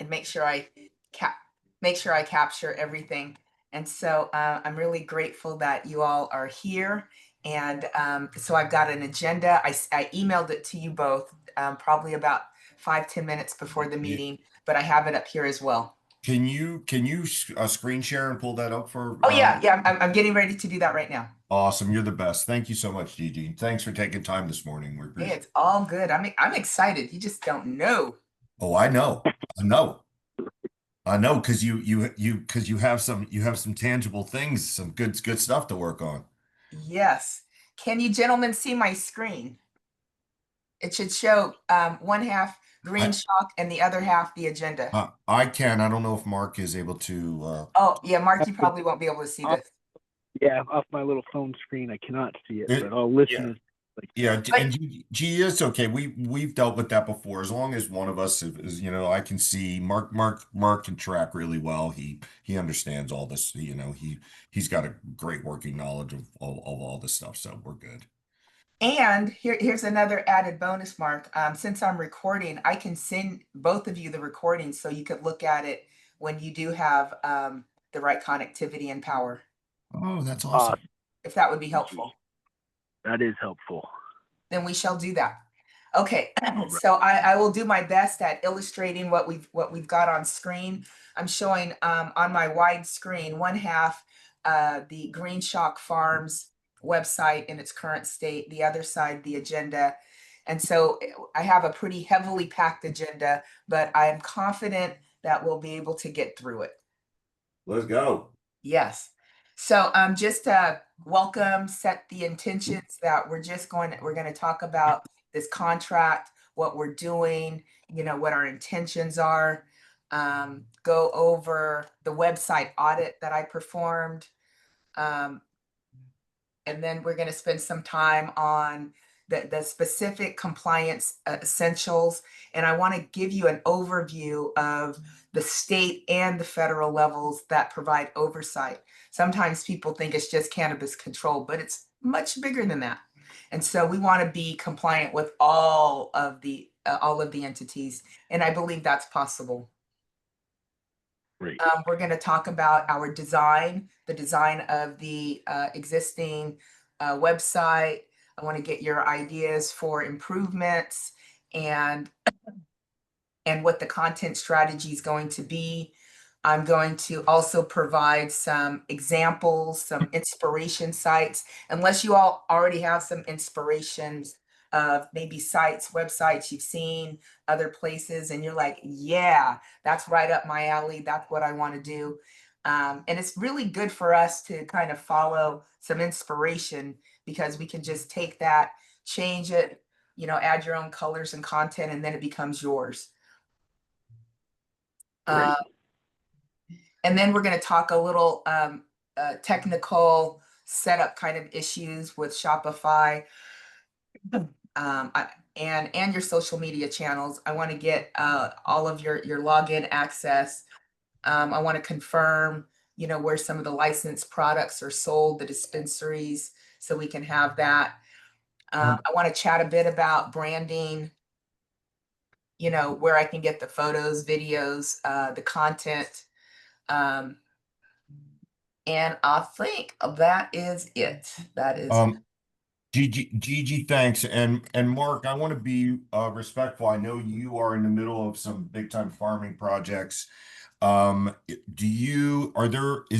and make sure I capture everything. And so I'm really grateful that you all are here. And so I've got an agenda. I emailed it to you both probably about 5-10 minutes before the Yeah. meeting, but I have it up here as well. Can you screen share and pull that up for Oh yeah, I'm getting ready to do that right now. awesome. You're the best. Thank you so much, Gigi. Thanks for taking time this morning. We Hey, appreciate it's it. all good. I'm excited. You just don't know. Oh, I know. I know. I know because because you have some tangible things, some good stuff to work on. Yes. Can you gentlemen see my screen? It should show one half I Greenshock and the other half the agenda. I can. I don't know if Mark is able to Oh, yeah, Mark, you probably won't be able to see Off, this. yeah, off my little phone screen, I cannot see it, it, but I'll listen yeah. as like Yeah, But and G is okay. We've dealt with that before. As long as one of us is, I can see Mark can track really well. He understands all this. He's got a great working knowledge of all this stuff. So we're good. and here's another added bonus, Mark. Since I'm recording, I can send both of you the recording so you could look at it when you do have the right connectivity and power, Oh, that's ah, awesome. if that would be helpful. that is helpful. Then we shall do that. Okay, All right. so I will do my best at illustrating what we've got on screen. I'm showing on my wide screen one half the Greenshock Farms website in its current state, the other side the agenda. And so I have a pretty heavily packed agenda, but I am confident that we'll be able to get through it. Let's go. Yes. So just welcome, set the intentions that we're going to talk about this contract, what we're doing, what our intentions are, go over the website audit that I performed. And then we're going to spend some time on the specific compliance essentials. And I want to give you an overview of the state and the federal levels that provide oversight. Sometimes people think it's just cannabis control, but it's much bigger than that. And so we want to be compliant with all of the entities, and I believe that's possible. Great. We're going to talk about our design, the design of the existing website. I want to get your ideas for improvements and what the content strategy is going to be. I'm going to also provide some examples, some inspiration sites, unless you all already have some inspirations of maybe sites, websites you've seen other places, and you're like, yeah, that's right up my alley. That's what I want to do. And it's really good for us to kind of follow some inspiration because we can just take that, change it, add your own colors and content, and then it becomes yours. Great. And then we're going to talk a little technical setup kind of issues with Shopify and your social media channels. I want to get all of your login access. I want to confirm, where some of the licensed products are sold, the dispensaries, so we can have that. I want to chat a bit about branding, where I can get the photos, videos, the content. And I think that is it. That is Gigi, thanks. And Mark, I want to be respectful. I know you are in the middle of some big time farming projects. Is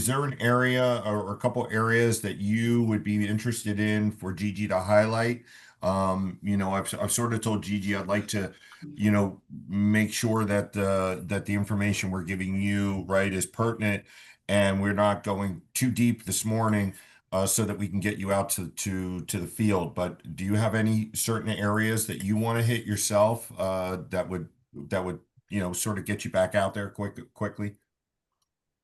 there an area or a couple areas that you would be interested in for Gigi to highlight? I've sort of told Gigi I'd like to, make sure that the information we're giving you, right, is pertinent and we're not going too deep this morning, so that we can get you out to the field. But do you have any certain areas that you want to hit yourself, that would sort of get you back out there quickly?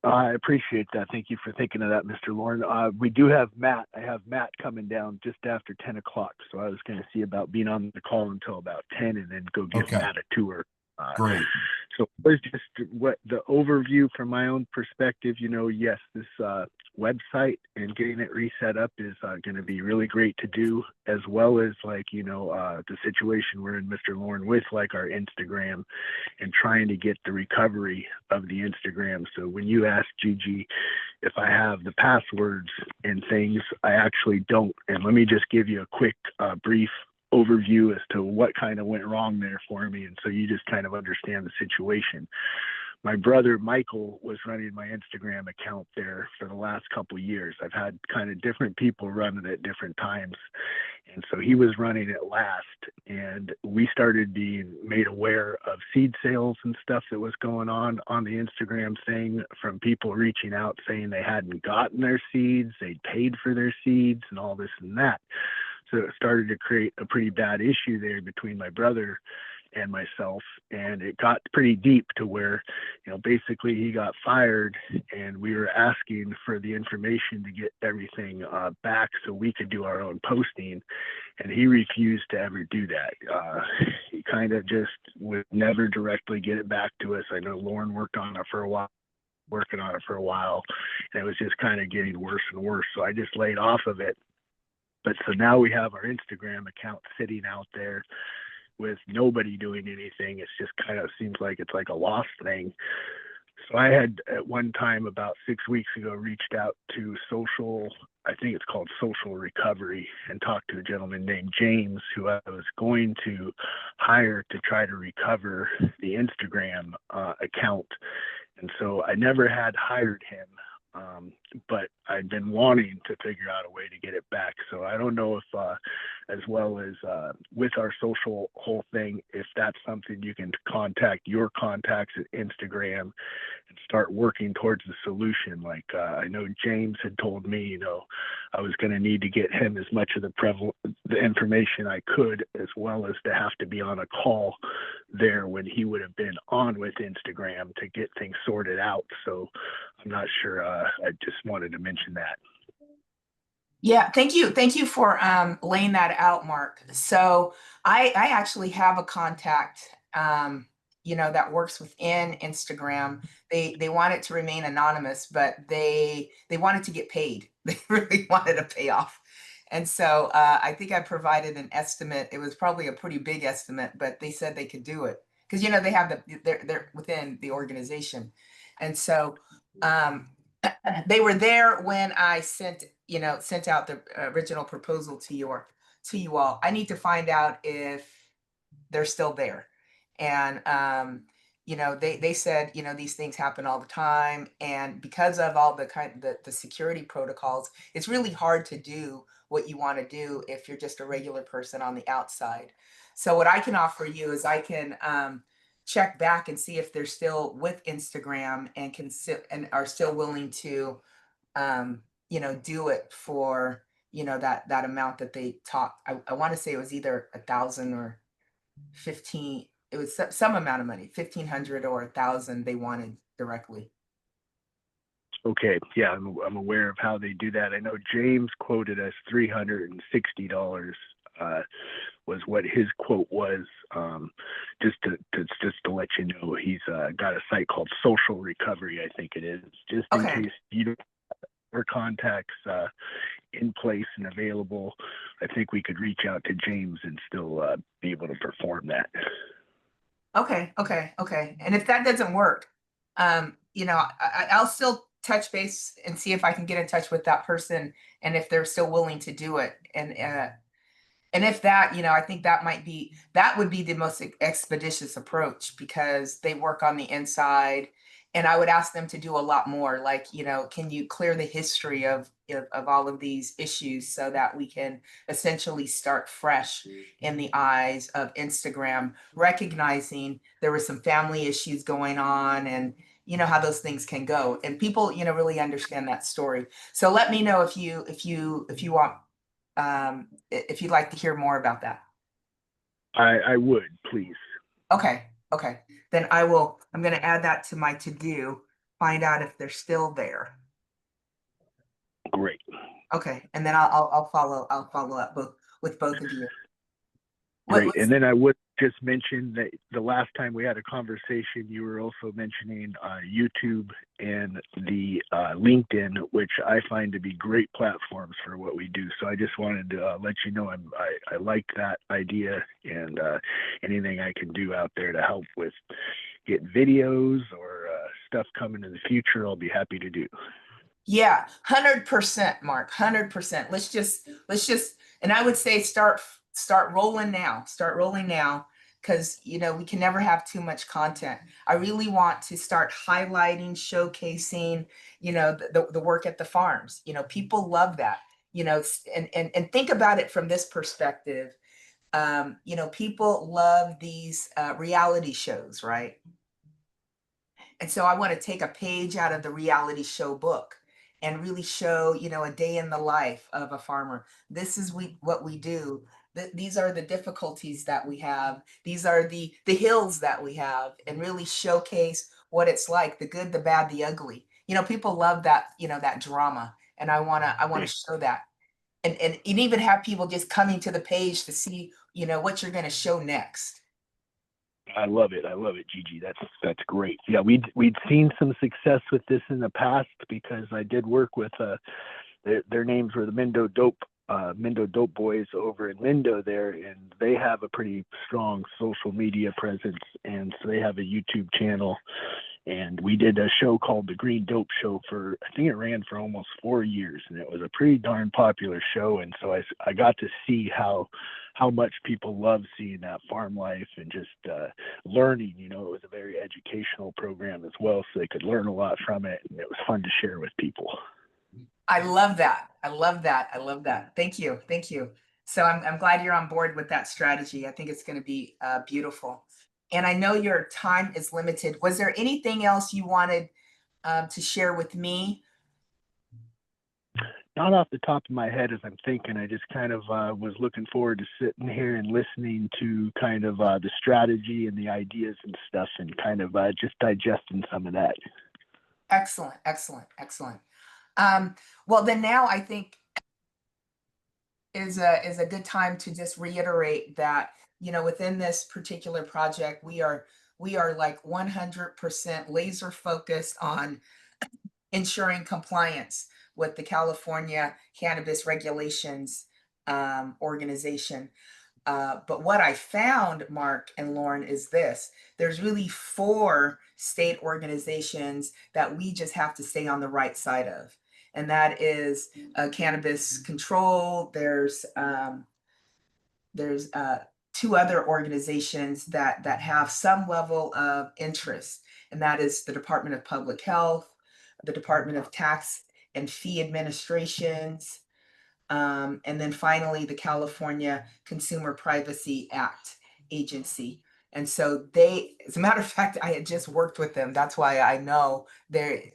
I appreciate that. Thank you for thinking of that, Mr. Lauren. We do have Matt. I have Matt coming down just after 10 o'clock. So I was going to see about being on the call until about 10 and then go give Okay, Matt a tour. great. So it was just what the overview from my own perspective, yes, this website and getting it reset up is going to be really great to do, as well as the situation we're in, Mr. Lauren, with like our Instagram and trying to get the recovery of the Instagram. So when you ask Gigi if I have the passwords and things, I actually don't. And let me just give you a quick brief overview as to what kind of went wrong there for me, and so you just kind of understand the situation. My brother Michael was running my Instagram account there for the last couple of years. I've had kind of different people running it at different times, and so he was running it last, and we started being made aware of seed sales and stuff that was going on the Instagram thing, from people reaching out saying they hadn't gotten their seeds, they'd paid for their seeds and all this and that. So it started to create a pretty bad issue there between my brother and myself. And it got pretty deep to where, basically he got fired, and we were asking for the information to get everything back so we could do our own posting. And he refused to ever do that. He kind of just would never directly get it back to us. I know Lauren worked on it for a while, and it was just kind of getting worse and worse. So I just laid off of it. But so now we have our Instagram account sitting out there with nobody doing anything. It's just kind of seems like it's like a lost thing. So I had at one time about 6 weeks ago reached out to I think it's called Social Recovery, and talked to a gentleman named James, who I was going to hire to try to recover the Instagram account. And so I never had hired him. But I'd been wanting to figure out a way to get it back. So I don't know if, as well as with our social whole thing, if that's something you can contact your contacts at Instagram and start working towards the solution. Like I know James had told me, I was going to need to get him as much of the information I could, as well as to have to be on a call there when he would have been on with Instagram to get things sorted out. So I'm not sure. I just wanted to mention that. Yeah, thank you. Thank you for laying that out, Mark. So I actually have a contact, that works within Instagram. They want it to remain anonymous, but they wanted to get paid. They really wanted a payoff. And so I think I provided an estimate. It was probably a pretty big estimate, but they said they could do it because they have they're within the organization. And so they were there when I sent out the original proposal to you all. I need to find out if they're still there. And they said, these things happen all the time, and because of all the security protocols, it's really hard to do what you want to do if you're just a regular person on the outside. So what I can offer you is I can check back and see if they're still with Instagram and and are still willing to do it for that amount that they talked. I want to say it was either 1,000 or 15. It was some amount of money, 1,500 or 1,000 they wanted directly. Okay, yeah, I'm aware of how they do that. I know James quoted us $360 was what his quote was. Just to let you know, he's got a site called Social Recovery, I think it is, just in case you don't have our contacts in place and available. I think we could reach out to James and still be able to perform that. Okay. And if that doesn't work, I'll still touch base and see if I can get in touch with that person and if they're still willing to do it. And if that, I think that would be the most expeditious approach, because they work on the inside, and I would ask them to do a lot more. Like, can you clear the history of all of these issues so that we can essentially start fresh in the eyes of Instagram, recognizing there were some family issues going on, and how those things can go, and people really understand that story. So let me know if you want, if you'd like to hear more about that. I would, please. Okay. Then I'm going to add that to my to-do, find out if they're still there. Great. Okay. And then I'll follow up with both of you. Great. And then I would just mention that the last time we had a conversation, you were also mentioning YouTube and the LinkedIn, which I find to be great platforms for what we do. So I just wanted to let you know I like that idea, and anything I can do out there to help with get videos or stuff coming in the future, I'll be happy to do. Yeah, 100%, Mark, 100%. Let's just, and I would say start rolling now. Start rolling now, because we can never have too much content. I really want to start highlighting, showcasing, the work at the farms. People love that. And think about it from this perspective. People love these reality shows, right? And so I want to take a page out of the reality show book and really show, a day in the life of a farmer. This is what we do. These are the difficulties that we have. These are the hills that we have, and really showcase what it's like, the good, the bad, the ugly. People love that, that drama. And I want to show that. And even have people just coming to the page to see, what you're going to show next. I love it, Gigi. That's great. Yeah, we'd seen some success with this in the past, because I did work with their names were the Mindo Dope Boys over in Mindo there, and they have a pretty strong social media presence, and so they have a YouTube channel. And we did a show called The Green Dope Show I think it ran for almost 4 years, and it was a pretty darn popular show. And so I got to see how much people love seeing that farm life and just learning. It was a very educational program as well, so they could learn a lot from it, and it was fun to share with people. I love that. I love that. I love that. Thank you. Thank you. So I'm glad you're on board with that strategy. I think it's going to be beautiful. And I know your time is limited. Was there anything else you wanted to share with me? Not off the top of my head as I'm thinking. I just kind of was looking forward to sitting here and listening to kind of the strategy and the ideas and stuff, and kind of just digesting some of that. Excellent. Excellent. Excellent. Well, then now I think is a good time to just reiterate that, within this particular project, we are like 100% laser focused on ensuring compliance with the California Cannabis Regulations Organization. But what I found, Mark and Lauren, is this: there's really 4 state organizations that we just have to stay on the right side of. And that is cannabis control. There's 2 other organizations that have some level of interest, and that is the Department of Public Health, the Department of Tax and Fee Administrations, and then finally the California Consumer Privacy Act agency. And so as a matter of fact, I had just worked with them. That's why I know they're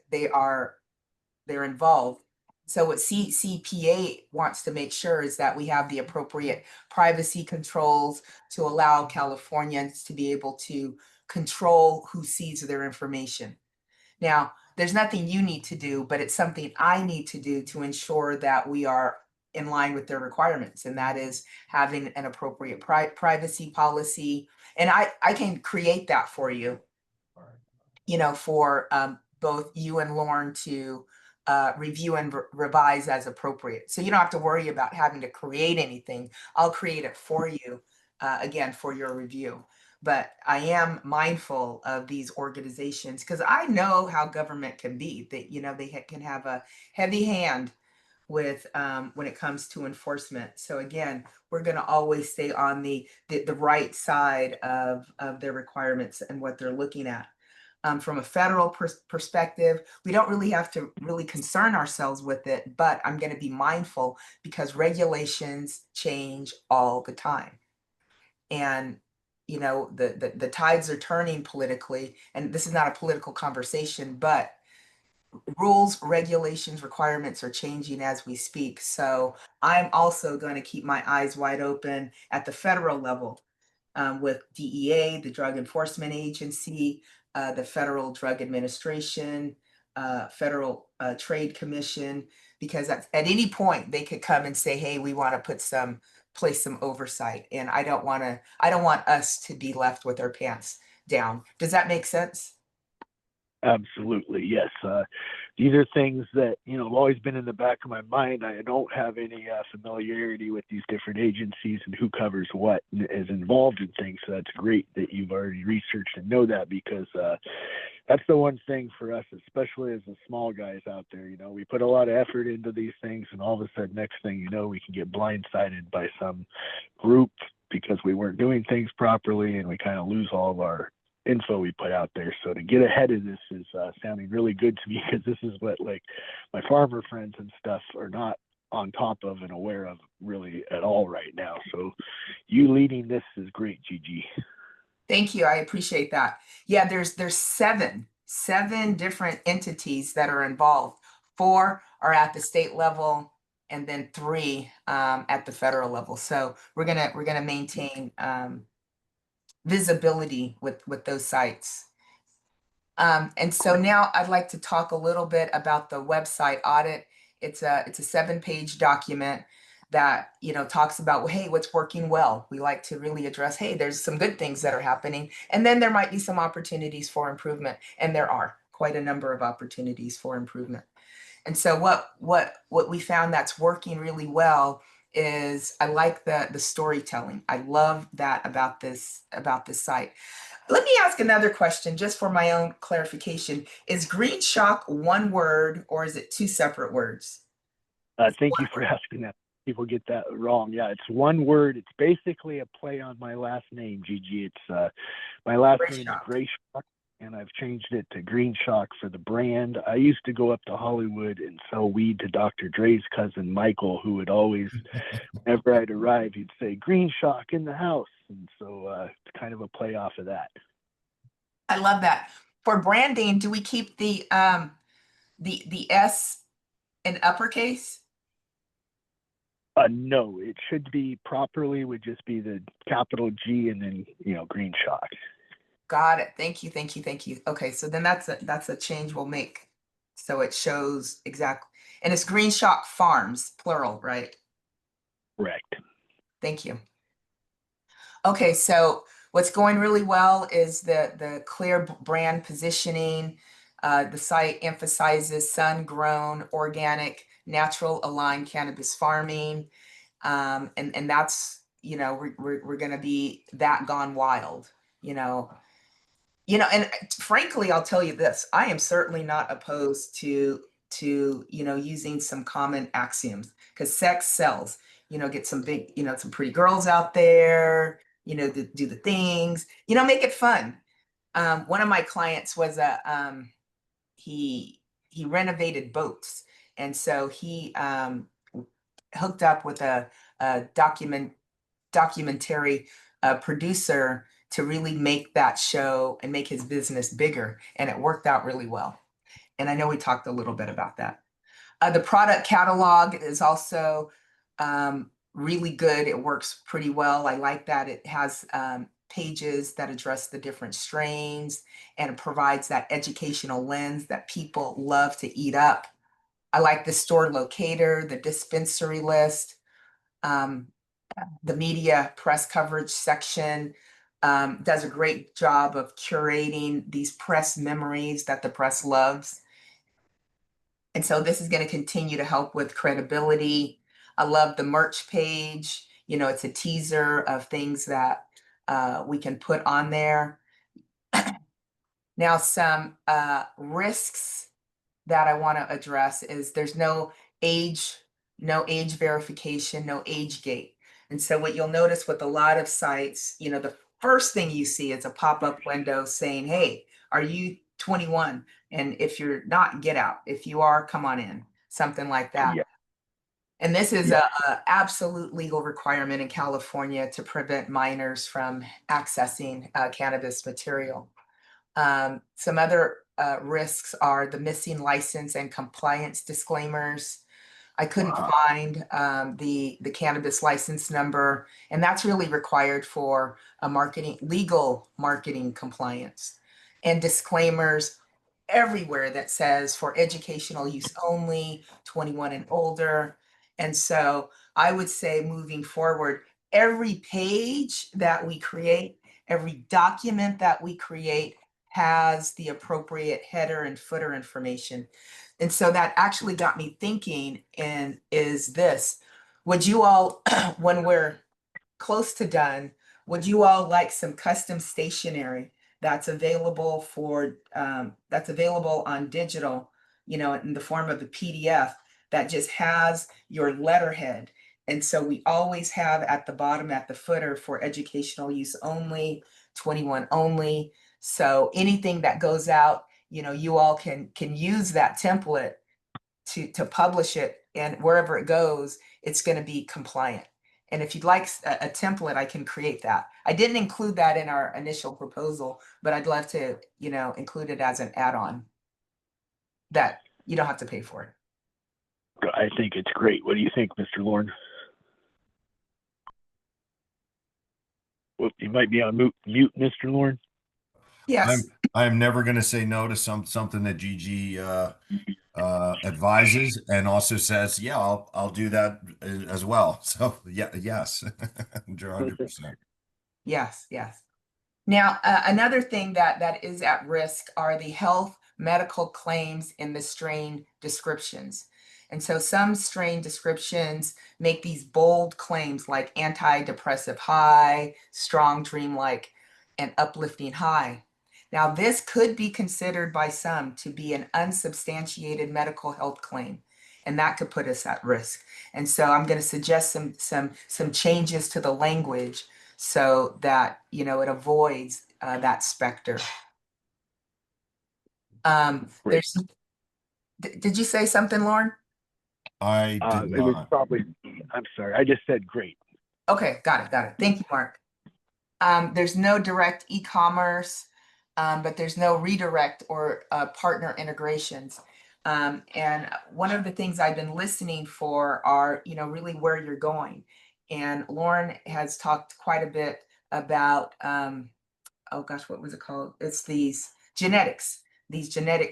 involved. So what CCPA wants to make sure is that we have the appropriate privacy controls to allow Californians to be able to control who sees their information. Now, there's nothing you need to do, but it's something I need to do to ensure that we are in line with their requirements, and that is having an appropriate privacy policy. And I can create that for you, for both you and Lauren to review and revise as appropriate. So you don't have to worry about having to create anything. I'll create it for you, again, for your review. But I am mindful of these organizations, because I know how government can be. That they can have a heavy hand with when it comes to enforcement. So again, we're going to always stay on the right side of their requirements and what they're looking at. From a federal perspective, we don't really have to really concern ourselves with it, but I'm going to be mindful, because regulations change all the time. And the tides are turning politically, and this is not a political conversation, but rules, regulations, requirements are changing as we speak. So I'm also going to keep my eyes wide open at the federal level, with DEA, the Drug Enforcement Agency, the Federal Drug Administration, Federal Trade Commission, because at any point they could come and say, hey, we want to put some place some oversight. And I don't want us to be left with our pants down. Does that make sense? Absolutely, yes. These are things that, you know, have always been in the back of my mind. I don't have any familiarity with these different agencies and who covers what and is involved in things. So that's great that you've already researched and know that, because that's the one thing for us, especially as the small guys out there. You know, we put a lot of effort into these things, and all of a sudden, next thing you know, we can get blindsided by some group because we weren't doing things properly, and we kind of lose all of our info we put out there. So to get ahead of this is sounding really good to me, because this is what, like, my farmer friends and stuff are not on top of and aware of really at all right now. So you leading this is great, Gigi. Thank you. I appreciate that. Yeah, there's seven different entities that are involved. 4 are at the state level, and then 3 at the federal level. So we're gonna maintain visibility with those sites. And so now I'd like to talk a little bit about the website audit. It's a 7-page document that, you know, talks about, well, hey, what's working well. We like to really address, hey, there's some good things that are happening, and then there might be some opportunities for improvement, and there are quite a number of opportunities for improvement. And so what we found that's working really well is, I like the storytelling. I love that about this site. Let me ask another question just for my own clarification. Is Greenshock one word, or is it 2 separate words? Thank you for asking that. People get that wrong. Yeah, it's one word. It's basically a play on my last name, Gigi. It's my last name is Greenshock, and I've changed it to Greenshock for the brand. I used to go up to Hollywood and sell weed to Dr. Dre's cousin Michael, who would always, whenever I'd arrive, he'd say Greenshock in the house, and so it's kind of a play off of that. I love that. For branding, do we keep the S in uppercase? No, it should be properly, would just be the capital G and then, you know, Greenshock. Got it. Thank you, thank you, thank you. Okay, so then that's a change we'll make. So it shows exactly, and it's Greenshock Farms, plural, right? Correct. Thank you. Okay, so what's going really well is the clear brand positioning. The site emphasizes sun-grown, organic, natural aligned cannabis farming. And that's, you know, we're gonna be that gone wild, you know. And frankly, I'll tell you this, I am certainly not opposed to you know, using some common axioms, because sex sells. You know, get some big, you know, some pretty girls out there, you know, do the things, you know, make it fun. One of my clients was he renovated boats, and so he hooked up with a documentary producer to really make that show and make his business bigger, and it worked out really well. And I know we talked a little bit about that. The product catalog is also really good. It works pretty well. I like that it has pages that address the different strains, and it provides that educational lens that people love to eat up. I like the store locator, the dispensary list, the media press coverage section. Does a great job of curating these press memories that the press loves. And so this is going to continue to help with credibility. I love the merch page. You know, it's a teaser of things that we can put on there. Now, some risks that I want to address is there's no age verification, no age gate. And so what you'll notice with a lot of sites, you know, the first thing you see is a pop-up window saying, hey, are you 21? And if you're not, get out. If you are, come on in, something like that. Yeah. And this is a absolute legal requirement in California to prevent minors from accessing cannabis material. Some other risks are the missing license and compliance disclaimers. I couldn't find the cannabis license number, and that's really required for a legal marketing compliance. And disclaimers everywhere that says for educational use only, 21 and older. And so I would say moving forward, every page that we create, every document that we create has the appropriate header and footer information. And so that actually got me thinking, and is this, would you all, when we're close to done, would you all like some custom stationery that's available for that's available on digital, you know, in the form of a PDF that just has your letterhead? And so we always have at the bottom, at the footer, for educational use only, 21 only. So anything that goes out, you know, you all can use that template to publish it, and wherever it goes, it's going to be compliant. And if you'd like a template, I can create that. I didn't include that in our initial proposal, but I'd love to, you know, include it as an add-on that you don't have to pay for it. I think it's great. What do you think, Mr. Lorne? Well, you might be on mute, Mr. Lorne. Yes. I'm never going to say no to something that Gigi advises and also says, yeah, I'll do that as well. So yeah, yes, 100%. Yes, yes. Now, another thing that is at risk are the health medical claims in the strain descriptions. And so some strain descriptions make these bold claims like antidepressive high, strong dreamlike, and uplifting high. Now, this could be considered by some to be an unsubstantiated medical health claim, and that could put us at risk. And so I'm going to suggest some changes to the language so that, you know, it avoids that specter. There's, did you say something, Lauren? I did It was not. probably, I'm sorry, I just said great. Okay, got it, got it. Thank you, Mark. There's no direct e-commerce, but there's no redirect or partner integrations. And one of the things I've been listening for are, you know, really where you're going. And Lauren has talked quite a bit about, oh gosh, what was it called? It's these genetic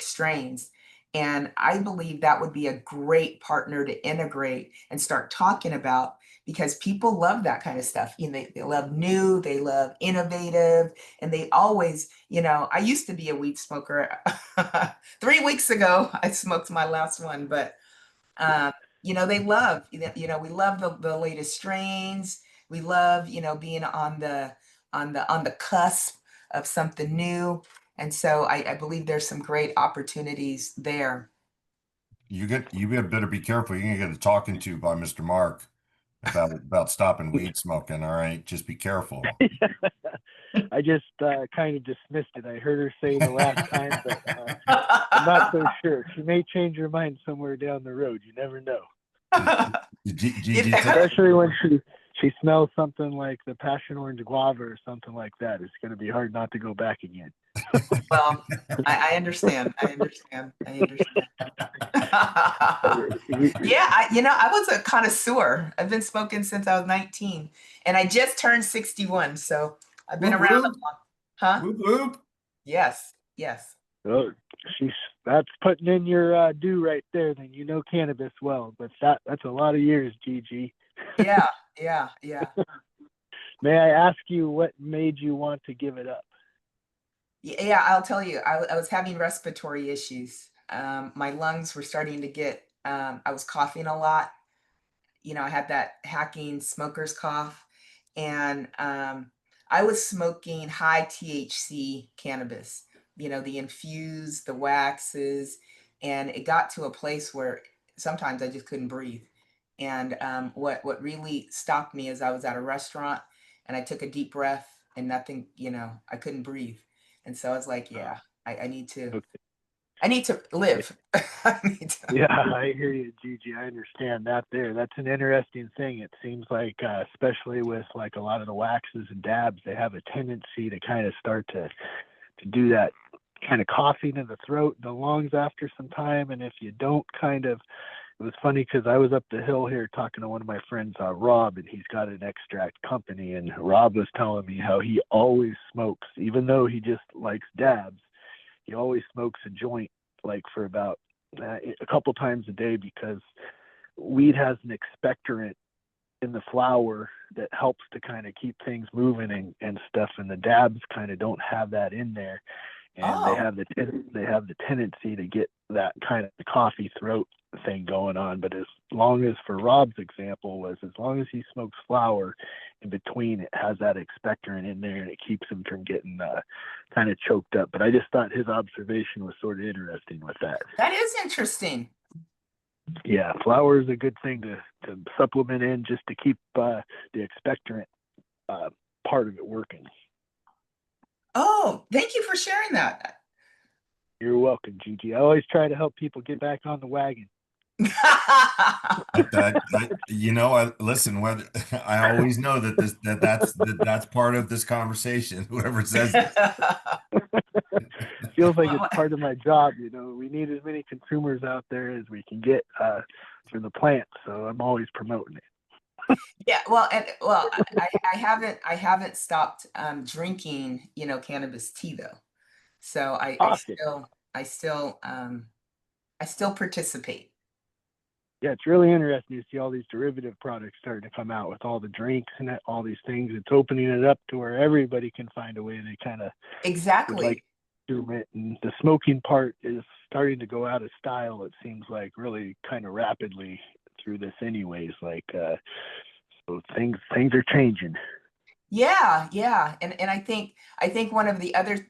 strains. And I believe that would be a great partner to integrate and start talking about, because people love that kind of stuff. You know, they love new, they love innovative, and they always, you know, I used to be a weed smoker. 3 weeks ago, I smoked my last one, but you know, they love, you know, we love the latest strains. We love, you know, being on the cusp of something new. And so I believe there's some great opportunities there. You better be careful. You're gonna get a talking to by Mr. Mark about stopping weed smoking. All right, just be careful. I just kind of dismissed it. I heard her say the last time, but I'm not so sure. She may change her mind somewhere down the road. You never know. Gigi, Especially when she smells something like the passion orange guava or something like that. It's going to be hard not to go back again. Well, I understand. I understand. I understand. Yeah, you know, I was a connoisseur. I've been smoking since I was 19, and I just turned 61. So I've been Whoop, around a whoop. long, huh? Whoop, whoop. Yes, yes. Oh, that's putting in your due right there. Then you know cannabis well, but that's a lot of years, Gigi. Yeah, yeah, yeah. May I ask you what made you want to give it up? Yeah, I'll tell you, I was having respiratory issues. My lungs were starting to get, I was coughing a lot. You know, I had that hacking smoker's cough. And I was smoking high THC cannabis, you know, the infused, the waxes. And it got to a place where sometimes I just couldn't breathe. And what really stopped me is I was at a restaurant and I took a deep breath and nothing, you know, I couldn't breathe. And so I was like, yeah, I need to, Okay. I need to live. I need to. Yeah, I hear you, Gigi. I understand that there. That's an interesting thing. It seems like, especially with like a lot of the waxes and dabs, they have a tendency to kind of start to do that kind of coughing in the throat, the lungs after some time. And if you don't kind of, it was funny because I was up the hill here talking to one of my friends, Rob, and he's got an extract company. And Rob was telling me how he always smokes, even though he just likes dabs, he always smokes a joint like for about a couple times a day, because weed has an expectorant in the flower that helps to kind of keep things moving and stuff, and the dabs kind of don't have that in there, and they Oh, have the tendency to get that kind of coffee throat thing going on. But as long as, for Rob's example, was as long as he smokes flower in between, it has that expectorant in there and it keeps him from getting kind of choked up. But I just thought his observation was sort of interesting with that. that is interesting. Yeah, flour is a good thing to supplement in just to keep the expectorant part of it working. Oh, thank you for sharing that. You're welcome, Gigi. I always try to help people get back on the wagon. Listen, whether I always know that's part of this conversation. Whoever says Feels like it's part of my job. We need as many consumers out there as we can get for the plant. So I'm always promoting it. Yeah, well, I haven't stopped drinking, cannabis tea though. So Awesome. I still participate. Yeah, it's really interesting to see all these derivative products starting to come out with all the drinks and all these things. It's opening it up to where everybody can find a way they kind of Exactly. would like to do it. And the smoking part is starting to go out of style, it seems like, really kind of rapidly through this anyways. So things are changing. Yeah, yeah. And I think one of the other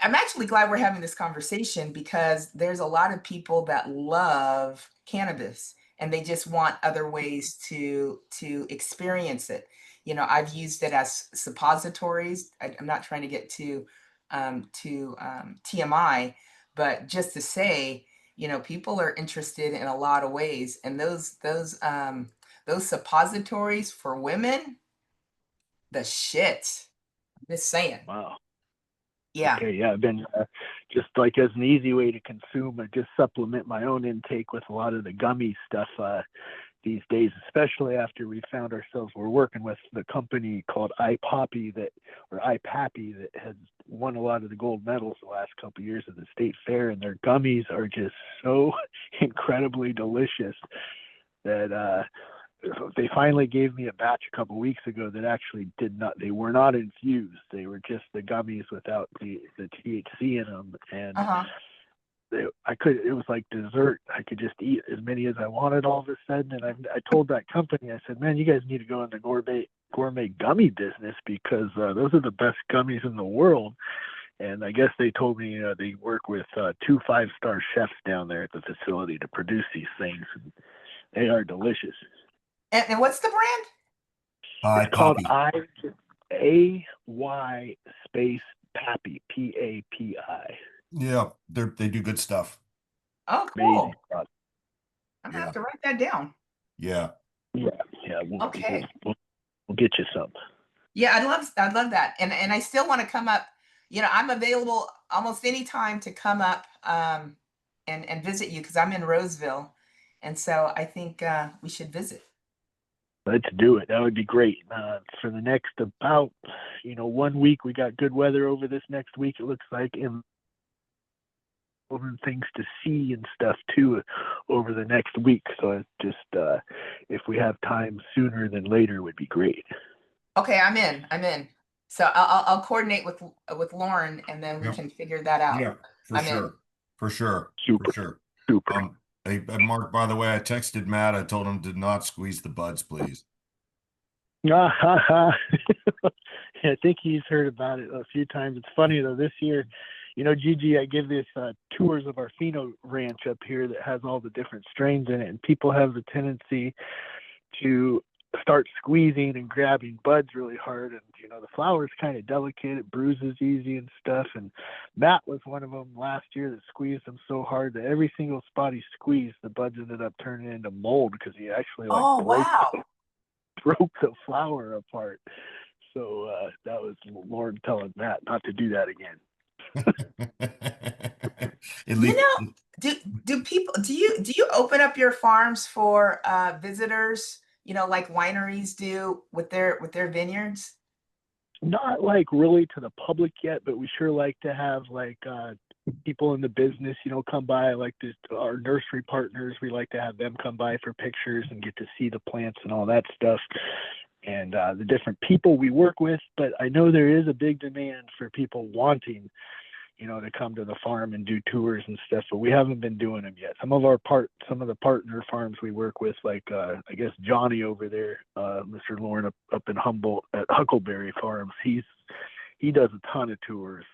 I'm actually glad we're having this conversation because there's a lot of people that love cannabis and they just want other ways to experience it. I've used it as suppositories. I'm not trying to get to TMI, but just to say, people are interested in a lot of ways, and those suppositories for women, the shit. Just saying. Wow. Yeah. Okay, yeah, I've been just like as an easy way to consume, I just supplement my own intake with a lot of the gummy stuff these days, especially after we found ourselves, we're working with the company called iPappy that has won a lot of the gold medals the last couple of years at the state fair, and their gummies are just so incredibly delicious that they finally gave me a batch a couple weeks ago that actually they were not infused. They were just the gummies without the THC in them. And Uh-huh. it was like dessert. I could just eat as many as I wanted all of a sudden. And I told that company, I said, man, you guys need to go in the gourmet gummy business because those are the best gummies in the world. And I guess they told me they work with 2 5-star chefs down there at the facility to produce these things. And they are delicious. And what's the brand? It's called Poppy. AY space Pappy, PAPI. Yeah, they do good stuff. Oh, Amazing cool. product. I'm gonna Yeah. have to write that down. Yeah. Yeah. Okay. We'll get you some. Yeah, I'd love that. And I still want to come up. I'm available almost any time to come up and visit you because I'm in Roseville. And so I think we should visit. Let's do it. That would be great. For the next about 1 week, we got good weather over this next week. It looks like things to see and stuff too over the next week. So it's just if we have time sooner than later would be great. Okay, I'm in. So I'll coordinate with Lauren and then we Yep. can figure that out. Yeah, for I'm sure. in. For sure. Super. For sure. Super. Hey, Mark, by the way, I texted Matt. I told him to not squeeze the buds, please. I think he's heard about it a few times. It's funny though, this year, Gigi, I give this tours of our pheno ranch up here that has all the different strains in it, and people have the tendency to start squeezing and grabbing buds really hard, and the flower is kind of delicate, it bruises easy and stuff, and Matt was one of them last year that squeezed them so hard that every single spot he squeezed, the buds ended up turning into mold because he actually broke the flower apart. So that was Lauren telling Matt not to do that again. Do people do you open up your farms for visitors, like wineries do with their vineyards? Not like really to the public yet, but we sure like to have like people in the business, you know, come by, like our nursery partners. We like to have them come by for pictures and get to see the plants and all that stuff, and the different people we work with. But I know there is a big demand for people wanting, you know, to come to the farm and do tours and stuff, but we haven't been doing them yet. Some of the partner farms we work with, like I guess Johnny over there, Mr. Lauren up in Humboldt at Huckleberry Farms, he does a ton of tours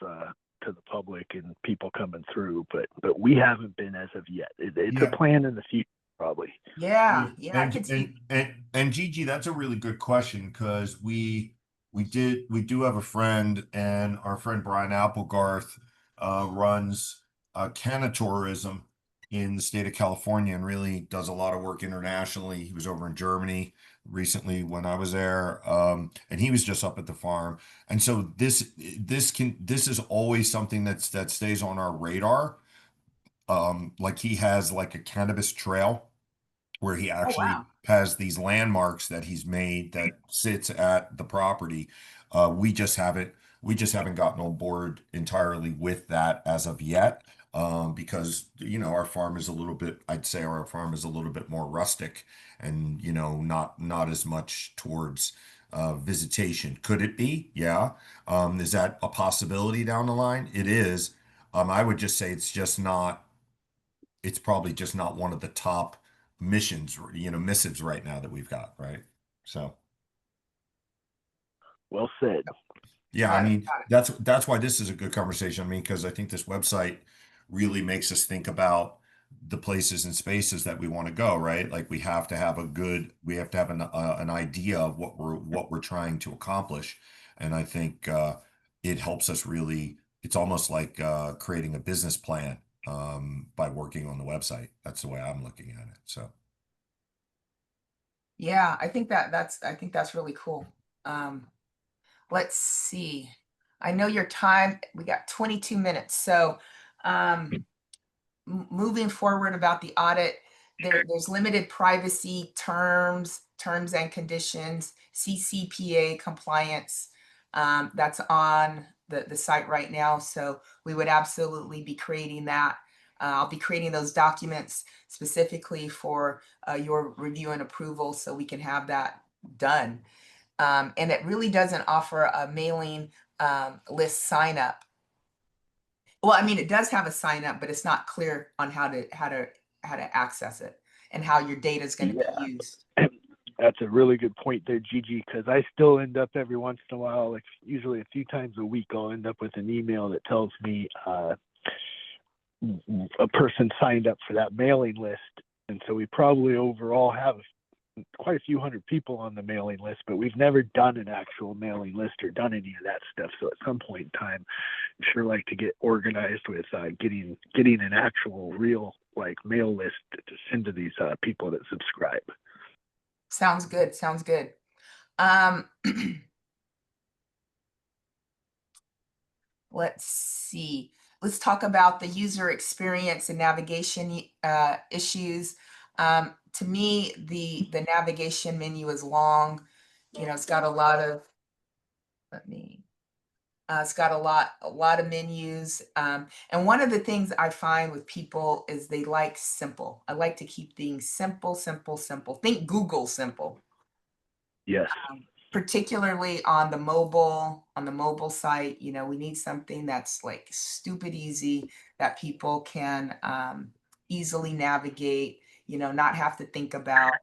to the public and people coming through, but we haven't been as of yet. It's a plan in the future, probably. Yeah, yeah, I could see. And Gigi, that's a really good question, because we do have a friend, and our friend Brian Applegarth runs canatourism in the state of California and really does a lot of work internationally. He was over in Germany recently when I was there, and he was just up at the farm. And so this is always something that stays on our radar. Like he has like a cannabis trail where he Oh, actually wow. has these landmarks that he's made that sits at the property. We just haven't gotten on board entirely with that as of yet. Because our farm is a little bit, I'd say our farm is a little bit more rustic, and not as much towards visitation. Could it be? Yeah. Is that a possibility down the line? It is. I would just say it's probably just not one of the top missions, missives right now that we've got, right? So, Well said. yeah, I Got it, mean, got it. that's why this is a good conversation. I mean, because I think this website really makes us think about the places and spaces that we want to go, right? Like we have to have an idea of what we're trying to accomplish. And I think it helps us really, it's almost like creating a business plan by working on the website. That's the way I'm looking at it. So. Yeah, I think that's really cool. Um, let's see. I know your time, we got 22 minutes. So, moving forward about the audit, there's limited privacy terms and conditions, CCPA compliance. That's on the site right now. So we would absolutely be creating that. I'll be creating those documents specifically for your review and approval, so we can have that done. And it really doesn't offer a mailing list sign up. Well, I mean, it does have a sign up, but it's not clear on how to access it and how your data is going to be Yeah. used. That's a really good point there, Gigi, because I still end up every once in a while, like usually a few times a week, I'll end up with an email that tells me a person signed up for that mailing list. And so we probably overall have quite a few hundred people on the mailing list, but we've never done an actual mailing list or done any of that stuff. So at some point in time, I'd sure like to get organized with getting an actual real like mail list to send to these people that subscribe. Sounds good. Sounds good. Um, let's see. Let's talk about the user experience and navigation issues. To me, the navigation menu is long. It's got a lot of, it's got a lot of menus. And one of the things I find with people is they like simple. I like to keep things simple, simple, simple. Think Google simple. Yes. Particularly on the mobile site, we need something that's like stupid easy, that people can easily navigate, not have to think about.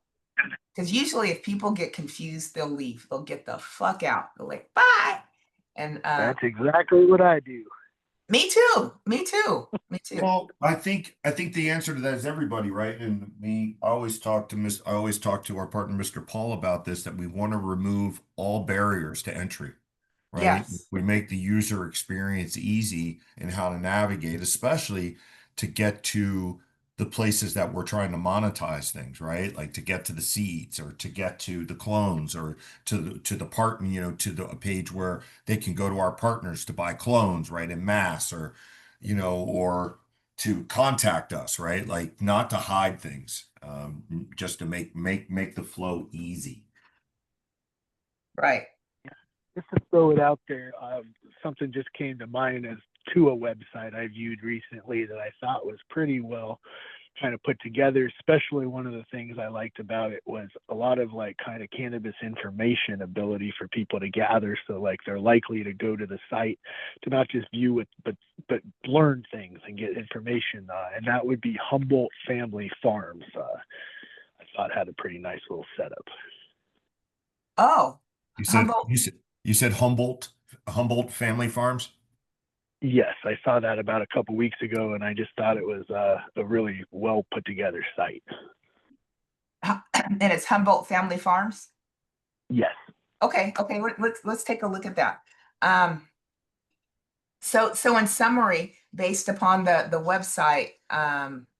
Because usually if people get confused, they'll leave. They'll get the fuck out. They're like, bye. And That's exactly what I do. me too. Me too. Me too. Well, I think the answer to that is everybody, right? And I always talk to our partner, Mr. Paul, about this, that we want to remove all barriers to entry, right? Yes. We make the user experience easy in how to navigate, especially to get to the places that we're trying to monetize things, right? Like to get to the seeds, or to get to the clones, or to the partner, a page where they can go to our partners to buy clones, right, in mass, or to contact us, right? Like not to hide things, just to make the flow easy. Right. Just to throw it out there, something just came to mind as to a website I viewed recently that I thought was pretty well kind of put together. Especially one of the things I liked about it was a lot of like kind of cannabis information ability for people to gather. So like they're likely to go to the site to not just view it, but learn things and get information. And that would be Humboldt Family Farms. I thought had a pretty nice little setup. Oh, You said Humboldt. you said Humboldt Family Farms. Yes, I saw that about a couple weeks ago, and I just thought it was a really well put together site. And it's Humboldt Family Farms. Yes. Okay, okay, let's take a look at that. So in summary, based upon the website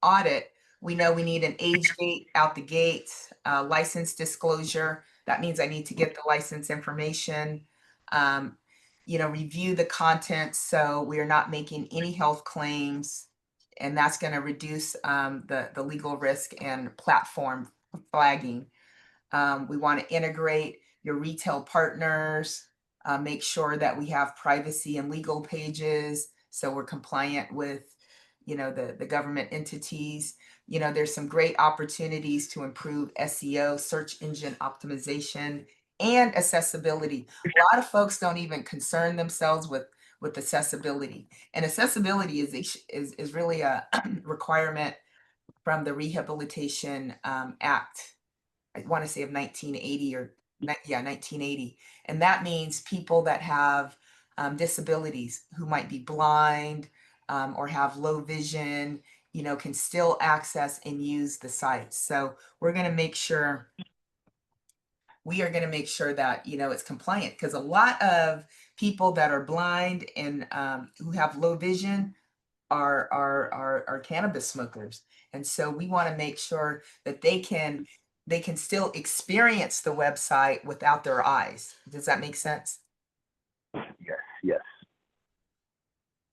audit, we know we need an age gate out the gate, license disclosure. That means I need to get the license information. Review the content so we are not making any health claims, and that's going to reduce the legal risk and platform flagging. We want to integrate your retail partners, make sure that we have privacy and legal pages so we're compliant with, the government entities. There's some great opportunities to improve SEO, search engine optimization, and accessibility. A lot of folks don't even concern themselves with accessibility, and accessibility is really a requirement from the Rehabilitation Act. I want to say of 1980 or 1980. And that means people that have disabilities who might be blind or have low vision, can still access and use the sites. So we are going to make sure that, it's compliant, because a lot of people that are blind and who have low vision are cannabis smokers. And so we want to make sure that they can still experience the website without their eyes. Does that make sense? Yes. Yes.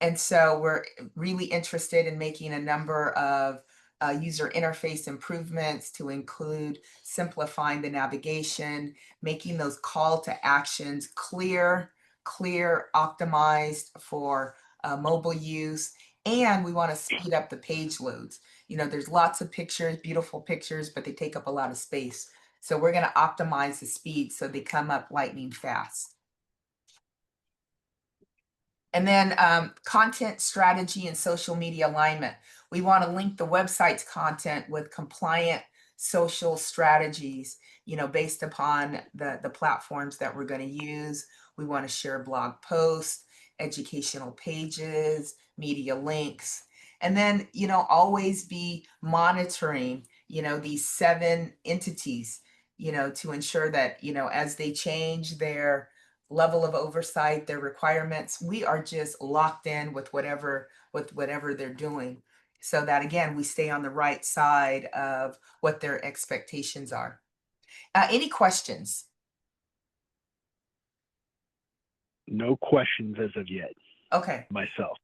And so we're really interested in making a number of user interface improvements to include simplifying the navigation, making those call to actions clear, optimized for mobile use. And we want to speed up the page loads. There's lots of pictures, beautiful pictures, but they take up a lot of space. So we're going to optimize the speed so they come up lightning fast. And then content strategy and social media alignment. We want to link the website's content with compliant social strategies, based upon the platforms that we're going to use. We want to share blog posts, educational pages, media links, and then, always be monitoring, these 7 entities, to ensure that, as they change their level of oversight, their requirements, we are just locked in with whatever they're doing, so that again we stay on the right side of what their expectations are. Any questions? No questions as of yet. Okay. Myself.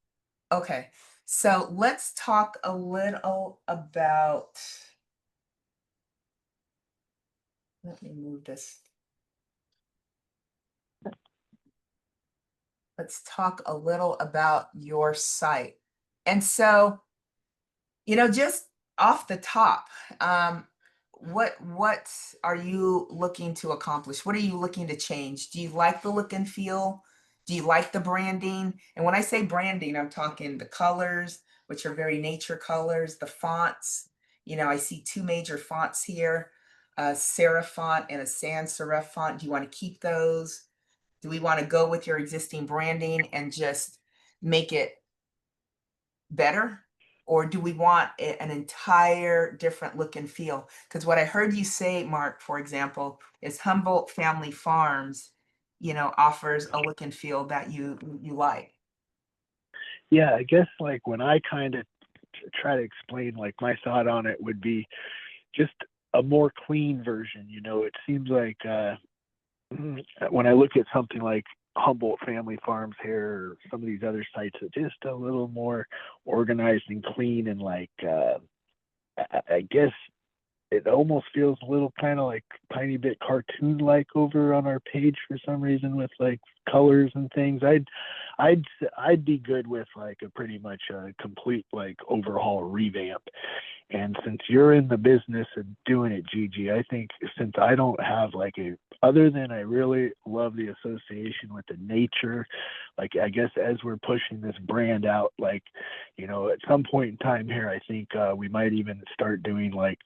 Okay. So let's talk a little about. Let me move this. Let's talk a little about your site. And so, just off the top, what are you looking to accomplish? What are you looking to change? Do you like the look and feel? Do you like the branding? And when I say branding, I'm talking the colors, which are very nature colors, the fonts. I see 2 major fonts here, a serif font and a sans serif font. Do you want to keep those? Do we want to go with your existing branding and just make it better? Or do we want an entire different look and feel? Because what I heard you say, Mark, for example, is Humboldt Family Farms, offers a look and feel that you like. Yeah, I guess like when I kind of try to explain, like my thought on it would be just a more clean version. It seems like when I look at something like Humboldt Family Farms here, or some of these other sites, are just a little more organized and clean, and like I guess it almost feels a little kind of like tiny bit cartoon like over on our page for some reason, with like colors and things. I'd be good with like a pretty much a complete like overhaul revamp. And since you're in the business of doing it, Gigi, I think since I don't have like other than I really love the association with the nature, like I guess as we're pushing this brand out, like, at some point in time here, I think we might even start doing like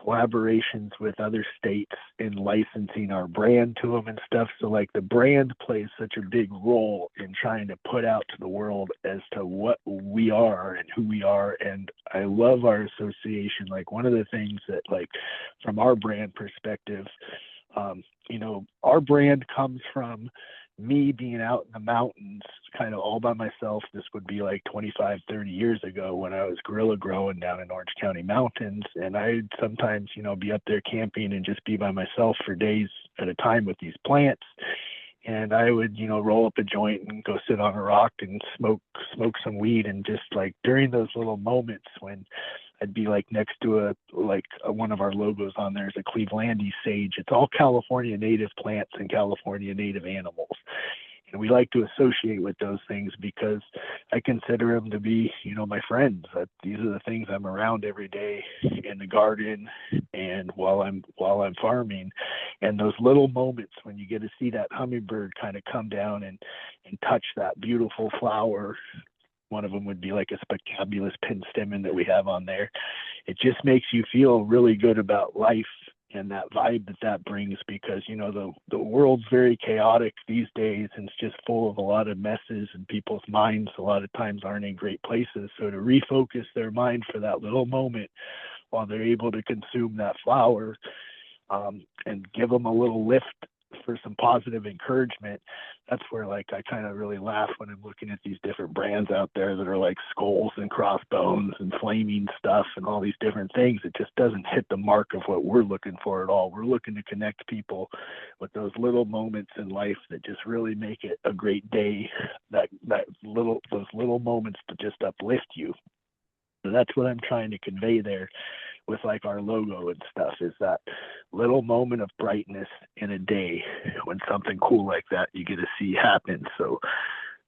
collaborations with other states in licensing our brand to them and stuff. So like the brand plays such a big role in trying to put out to the world as to what we are and who we are. And I love our association. Like one of the things that like from our brand perspective, our brand comes from me being out in the mountains kind of all by myself. This would be like 25, 30 years ago when I was guerrilla growing down in Orange County mountains. And I'd sometimes, be up there camping and just be by myself for days at a time with these plants. And I would, roll up a joint and go sit on a rock and smoke some weed. And just like during those little moments when I'd be like next to one of our logos on there is a Clevelandese sage. It's all California native plants and California native animals. And we like to associate with those things because I consider them to be, my friends. These are the things I'm around every day in the garden and while I'm farming. And those little moments when you get to see that hummingbird kind of come down and touch that beautiful flower. One of them would be like a spectabulous pinstemmon that we have on there. It just makes you feel really good about life and that vibe that brings because, the world's very chaotic these days and it's just full of a lot of messes and people's minds a lot of times aren't in great places. So to refocus their mind for that little moment while they're able to consume that flower and give them a little lift for some positive encouragement, that's where like I kind of really laugh when I'm looking at these different brands out there that are like skulls and crossbones and flaming stuff and all these different things. It just doesn't hit the mark of what we're looking for at all. We're looking to connect people with those little moments in life that just really make it a great day, those little moments to just uplift you. So that's what I'm trying to convey there with like our logo and stuff, is that little moment of brightness in a day when something cool like that you get to see happen. So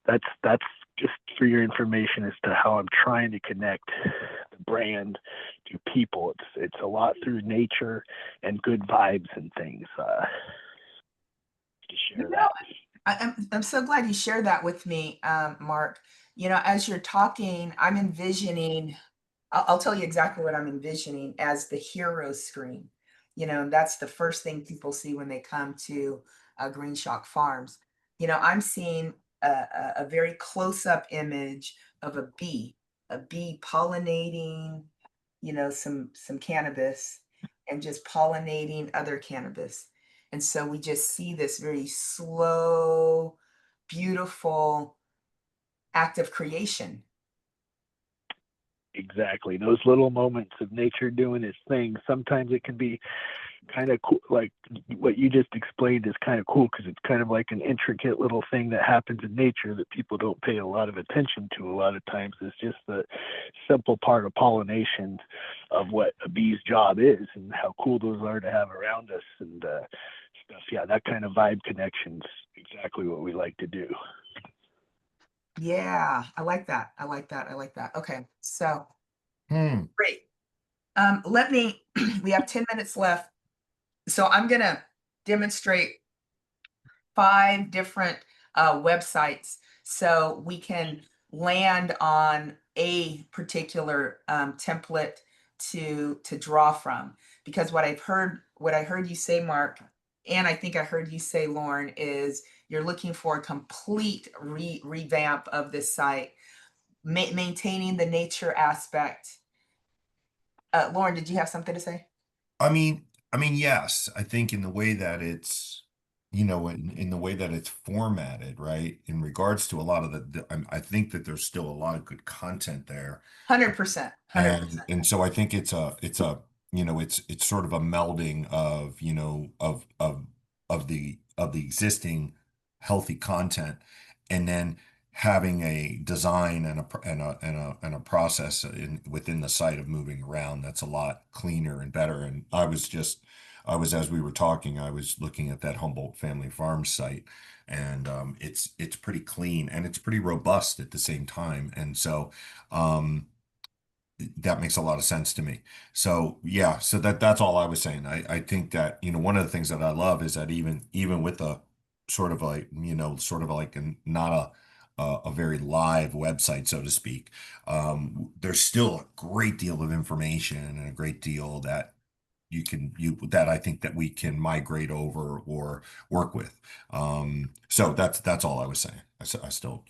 that's just for your information as to how I'm trying to connect the brand to people. It's a lot through nature and good vibes and things to share that. I'm so glad you shared that with me, Mark. As you're talking, I'm envisioning, I'll tell you exactly what I'm envisioning as the hero screen. That's the first thing people see when they come to Greenshock Farms. I'm seeing a very close-up image of a bee pollinating, some cannabis and just pollinating other cannabis. And so we just see this very slow, beautiful act of creation. Exactly. Those little moments of nature doing its thing. Sometimes it can be kind of cool. Like what you just explained is kind of cool because it's kind of like an intricate little thing that happens in nature that people don't pay a lot of attention to. A lot of times it's just the simple part of pollination of what a bee's job is and how cool those are to have around us and stuff. Yeah, that kind of vibe connection's exactly what we like to do. Yeah, I like that. I like that. I like that. Okay, so great. We have 10 minutes left. So I'm gonna demonstrate 5 different websites so we can land on a particular template to draw from. Because what I heard you say, Mark, and I think I heard you say, Lauren, is you're looking for a complete revamp of this site, maintaining the nature aspect. Lauren, did you have something to say? I mean, yes, I think in the way that it's, in the way that it's formatted, right? In regards to a lot of I think that there's still a lot of good content there. 100%, 100%. And so I think it's sort of a melding of, of the existing healthy content and then having a design and a process within the site of moving around that's a lot cleaner and better. And as we were talking, I was looking at that Humboldt Family Farm site, and it's pretty clean and it's pretty robust at the same time. And so that makes a lot of sense to me. So yeah, so that's all I was saying. I think that, one of the things that I love is that even with a sort of like, sort of like not a very live website, so to speak, there's still a great deal of information and a great deal that that I think that we can migrate over or work with. So that's all I was saying. I still,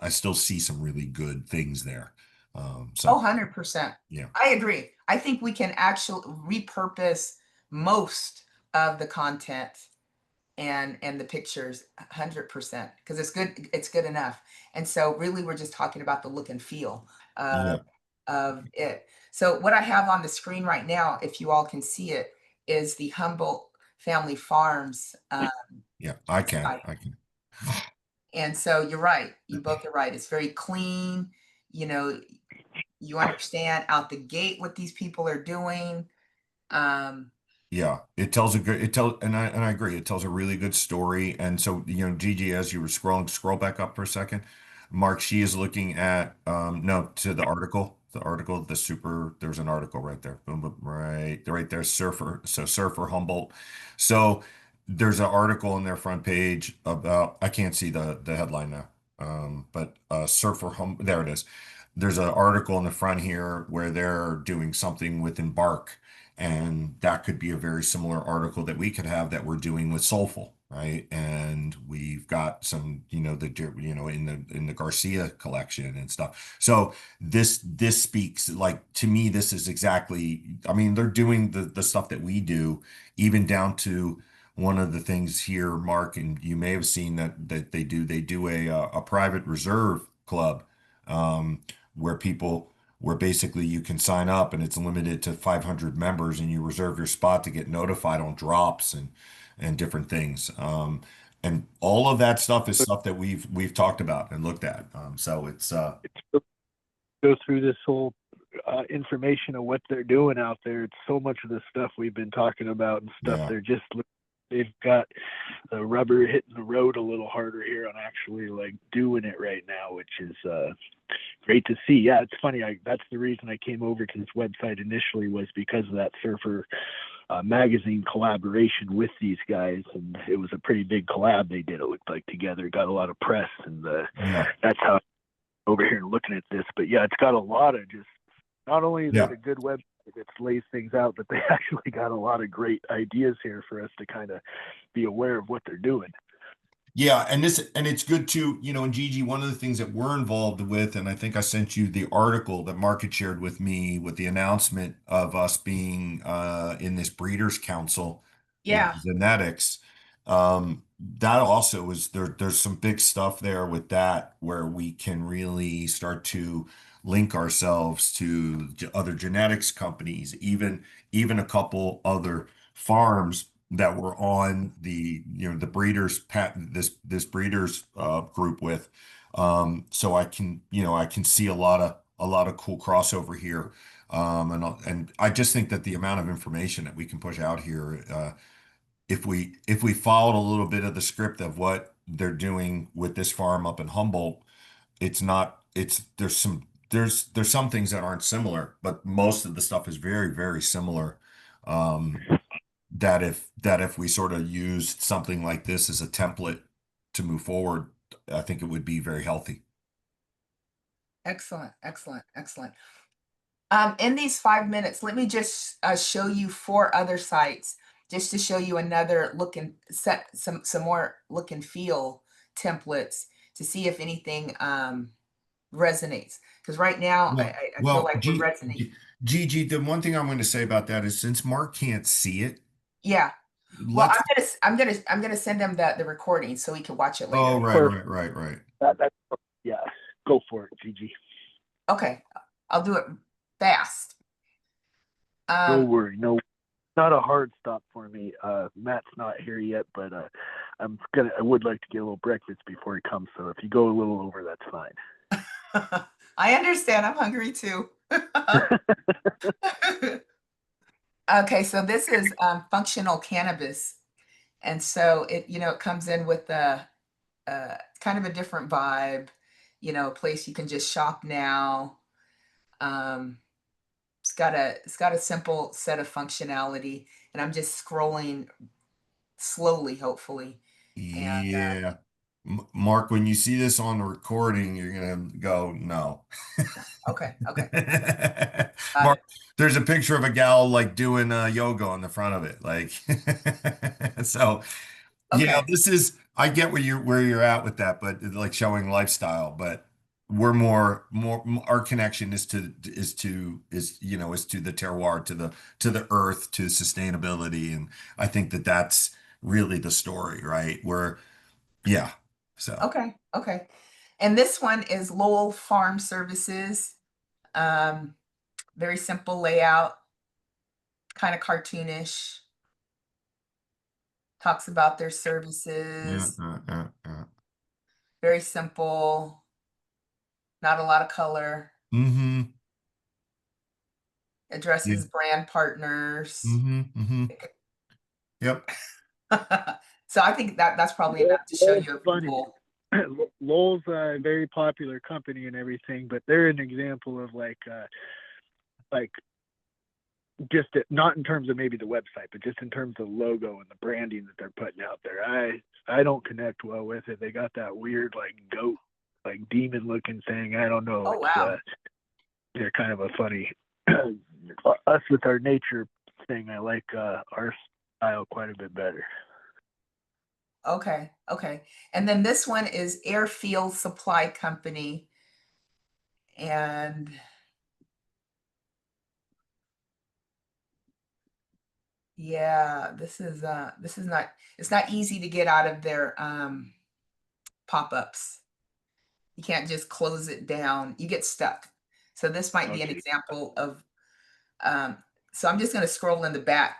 I still see some really good things there. Oh, So 100%. yeah, I agree. I think we can actually repurpose most of the content and the pictures 100% because it's good enough. And so really we're just talking about the look and feel yeah, of it. So what I have on the screen right now, if you all can see it, is the Humboldt Family Farms yeah. site. I can. And so you're right. You both are right. It's very clean. You know, you understand out the gate what these people are doing. Um, Yeah, it tells a good and I agree, it tells a really good story. And so, Gigi, as you were scroll back up for a second. Mark, she is looking at no, to there's an article right there. Boom, boom, right there, Surfer Humboldt. So there's an article on their front page about, I can't see the headline now. But Surfer Hum there it is. There's an article in the front here where they're doing something with Embark, and that could be a very similar article that we could have that we're doing with Soulful, right? And we've got some, in the Garcia collection and stuff. So this speaks, like, to me, this is exactly, I mean, they're doing the stuff that we do, even down to one of the things here, Mark, and you may have seen that they do a private reserve club, um, where basically you can sign up and it's limited to 500 members, and you reserve your spot to get notified on drops and different things. And all of that stuff is stuff that we've talked about and looked at. So it's Go through this whole information of what they're doing out there. It's so much of the stuff we've been talking about and stuff. yeah, They've got the rubber hitting the road a little harder here on actually like doing it right now, which is great to see. Yeah, it's funny. That's the reason I came over to this website initially, was because of that Surfer magazine collaboration with these guys, and it was a pretty big collab they did. It looked like together, got a lot of press, and yeah, that's how I'm over here and looking at this. But yeah, it's got a lot of just, not only is it yeah. a good website that lays things out, but they actually got a lot of great ideas here for us to kind of be aware of what they're doing. Yeah, and it's good too, and Gigi, one of the things that we're involved with, and I think I sent you the article that Mark had shared with me with the announcement of us being in this Breeders' Council with yeah, genetics. That also is there's some big stuff there with that where we can really start to link ourselves to other genetics companies, even a couple other farms that we're on the breeders this breeders group with. So I can see a lot of cool crossover here. And I just think that the amount of information that we can push out here, if we followed a little bit of the script of what they're doing with this farm up in Humboldt, it's not it's there's some things that aren't similar, but most of the stuff is very, very similar. Um, that if we sort of used something like this as a template to move forward, I think it would be very healthy. excellent, excellent, excellent. In these 5 minutes, let me just show you 4 other sites, just to show you another look and set some more look and feel templates to see if anything resonates. Because right now Well, I feel well, like we're resonating. Gigi, the one thing I'm going to say about that is, since Mark can't see it, Yeah. Well, let's. I'm gonna send him the recording so he can watch it Oh, later. right, right, right, right. That's yeah, go for it, Gigi. Okay, I'll do it fast. No Um, worry, no, not a hard stop for me. Matt's not here yet, but I would like to get a little breakfast before he comes. So if you go a little over, that's I understand. I'm hungry too. fine. Okay, so this is functional cannabis. And so it comes in with a kind of a different vibe, a place you can just shop now. Um, it's got a simple set of functionality, and I'm just scrolling slowly, hopefully. And Yeah. Mark, when you see this on the recording, you're gonna go, no. okay, okay, got Mark, it. there's a picture of a gal like doing yoga on the front of it. Like, so Okay, this is, I get where you're at with that, but like showing lifestyle, but we're more our connection is to the terroir, to the earth, to sustainability. And I think that that's really the story, right? Yeah. So, okay, okay. And this one is Lowell Farm Services. Um, Very simple layout, kind of cartoonish. Talks about their yeah, services. yeah. Very simple, not a lot of color. Mm-hmm. Yeah. Addresses brand partners. Mm-hmm. Mm-hmm. Yep. So I think that's probably Lowell's enough to show you a funny. people. Lowell's a very popular company and everything, but they're an example of like just not in terms of maybe the website, but just in terms of logo and the branding that they're putting out there. I don't connect well with it. They got that weird like goat, like demon looking thing. I don't know. Oh, It's wow. they're kind of a funny us with our nature thing. I like our style quite a bit better. Okay, okay. And then this one is Airfield Supply Company. And yeah, this is not it's not easy to get out of their pop-ups. You can't just close it down. You get stuck. So this might be an Okay. example of um so I'm just going to scroll in the back.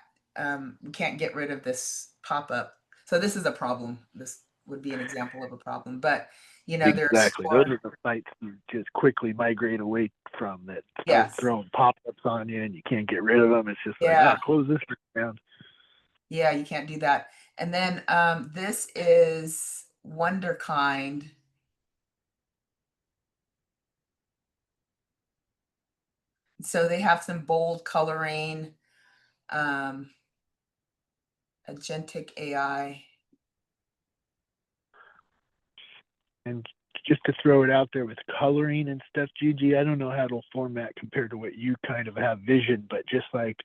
We can't get rid of this pop-up. So this is a problem. This would be an example of a problem. But there's Exactly. Those store. are the sites you just quickly migrate away from that start Yes. throwing pop-ups on you and you can't get rid of them. It's just like, Yeah. close this down. Yeah, you can't do that. And then this is Wonderkind. So they have some bold coloring, um, agentic AI. And just to throw it out there with coloring and stuff, Gigi, I don't know how it'll format compared to what you kind of have vision, but just like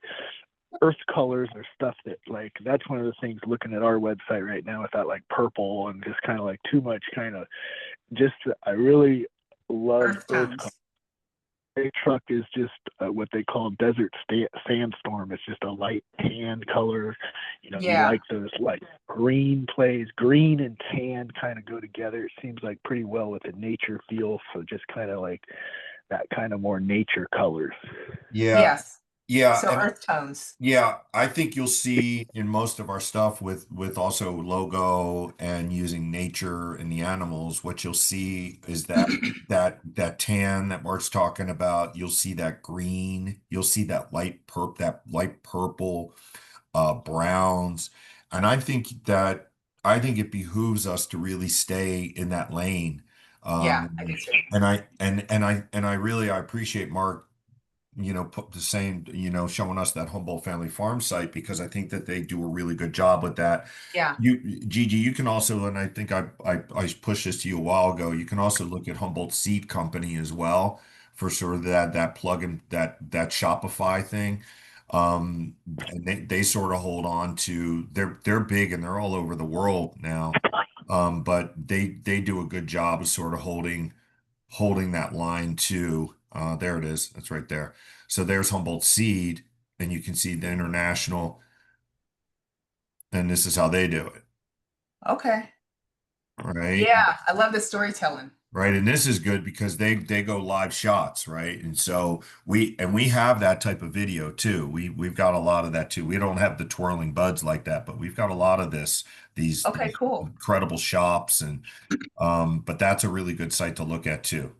earth colors or stuff that like that's one of the things looking at our website right now with that like purple and just kind of like too much kind of just I really love Earth earth colors. tones. Truck is just what they call desert sandstorm. It's just a light tan color. You Yeah. like those like green plays, green and tan kind of go together. It seems like pretty well with a nature feel. So just kind of like that kind of more nature colors. Yeah. Yes. Yeah. So And earth tones. yeah, I think you'll see in most of our stuff with also logo and using nature and the animals, what you'll see is that tan that Mark's talking about. You'll see that green, you'll see that light purple, browns. And I think it behooves us to really stay in that lane. Yeah, I do Um, too. and I appreciate Mark, put the same, showing us that Humboldt Family Farm site because I think that they do a really good job with that. Yeah. Gigi, you can also, and I think I pushed this to you a while ago. You can also look at Humboldt Seed Company as well for sort of that plugin, that Shopify thing. And they sort of hold on to, they're big and they're all over the world now. But they do a good job of sort of holding that line too. There it is. That's right there. So there's Humboldt Seed, and you can see the international, and this is how they do it, Okay. right? Yeah, I love the storytelling. Right. And this is good because they go live shots, right? And so we have that type of video too. We've got a lot of that too. We don't have the twirling buds like that, but we've got a lot of these Okay, these cool. incredible shops, and but that's a really good site to look at too.